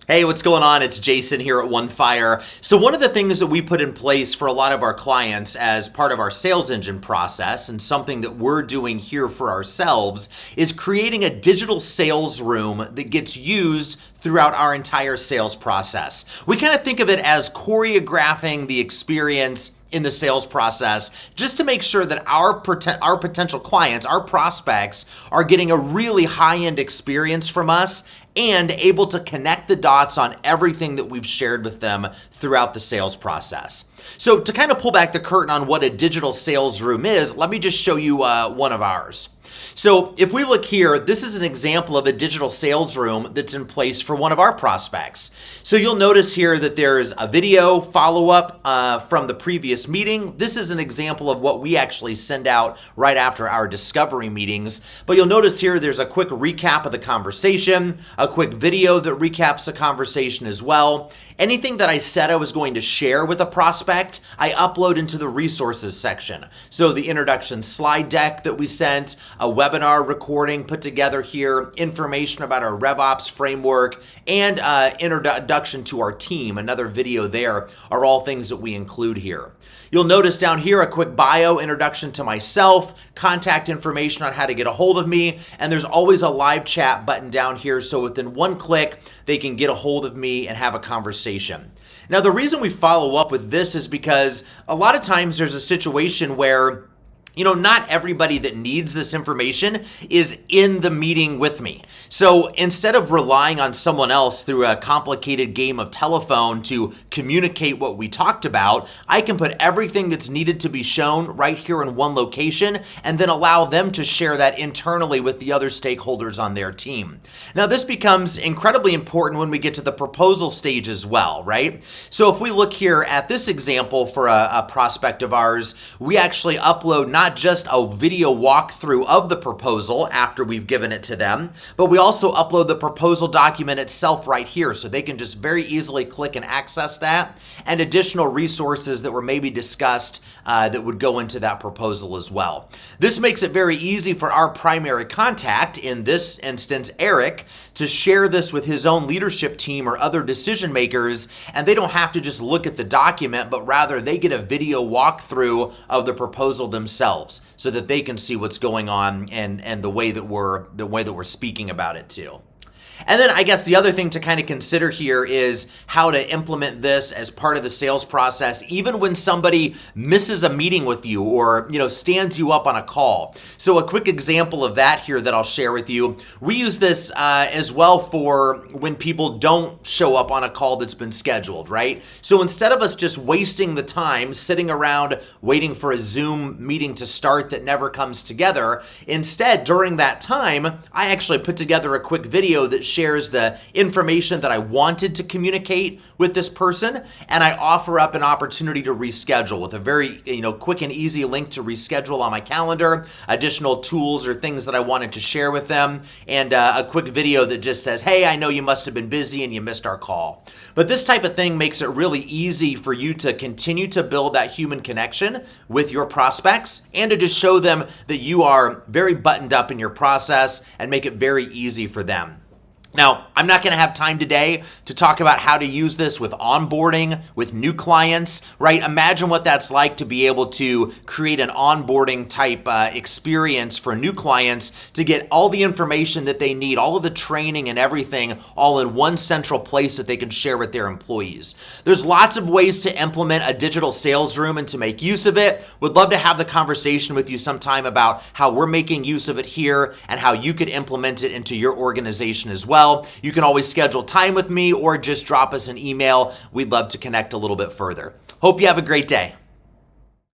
Hey, what's going on? It's Jason here at ONEFIRE. So one of the things that we put in place for a lot of our clients as part of our sales engine process, and something that we're doing here for ourselves, is creating a digital sales room that gets used throughout our entire sales process. We kind of think of it as choreographing the experience in the sales process, just to make sure that our potential clients, our prospects, are getting a really high-end experience from us and able to connect the dots on everything that we've shared with them throughout the sales process. So to kind of pull back the curtain on what a digital sales room is, let me just show you one of ours. So if we look here, this is an example of a digital sales room that's in place for one of our prospects. So you'll notice here that there's a video follow-up from the previous meeting. This is an example of what we actually send out right after our discovery meetings. But you'll notice here there's a quick recap of the conversation, a quick video that recaps the conversation as well. Anything that I said I was going to share with a prospect, I upload into the resources section. So the introduction slide deck that we sent, a webinar recording put together here, information about our RevOps framework, and introduction to our team, another video there, are all things that we include here. You'll notice down here a quick bio, introduction to myself, contact information on how to get a hold of me, and there's always a live chat button down here, so within one click, they can get a hold of me and have a conversation. Now, the reason we follow up with this is because a lot of times there's a situation where not everybody that needs this information is in the meeting with me. So instead of relying on someone else through a complicated game of telephone to communicate what we talked about, I can put everything that's needed to be shown right here in one location and then allow them to share that internally with the other stakeholders on their team. Now, this becomes incredibly important when we get to the proposal stage as well, right? So if we look here at this example for a prospect of ours, we actually upload not just a video walkthrough of the proposal after we've given it to them, but we also upload the proposal document itself right here, so they can just very easily click and access that, and additional resources that were maybe discussed that would go into that proposal as well. This makes it very easy for our primary contact, in this instance Eric, to share this with his own leadership team or other decision makers, and they don't have to just look at the document, but rather they get a video walkthrough of the proposal themselves, so that they can see what's going on and the way that we're speaking about it too. And then I guess the other thing to kind of consider here is how to implement this as part of the sales process, even when somebody misses a meeting with you or, stands you up on a call. So a quick example of that here that I'll share with you. We use this as well for when people don't show up on a call that's been scheduled, right? So instead of us just wasting the time sitting around waiting for a Zoom meeting to start that never comes together, instead, during that time, I actually put together a quick video that shares the information that I wanted to communicate with this person, and I offer up an opportunity to reschedule with a very quick and easy link to reschedule on my calendar, additional tools or things that I wanted to share with them, and a quick video that just says, hey, I know you must have been busy and you missed our call. But this type of thing makes it really easy for you to continue to build that human connection with your prospects and to just show them that you are very buttoned up in your process and make it very easy for them. Now, I'm not going to have time today to talk about how to use this with onboarding, with new clients, right? Imagine what that's like to be able to create an onboarding type experience for new clients to get all the information that they need, all of the training and everything, all in one central place that they can share with their employees. There's lots of ways to implement a digital sales room and to make use of it. Would love to have the conversation with you sometime about how we're making use of it here and how you could implement it into your organization as well. You can always schedule time with me or just drop us an email. We'd love to connect a little bit further. Hope you have a great day.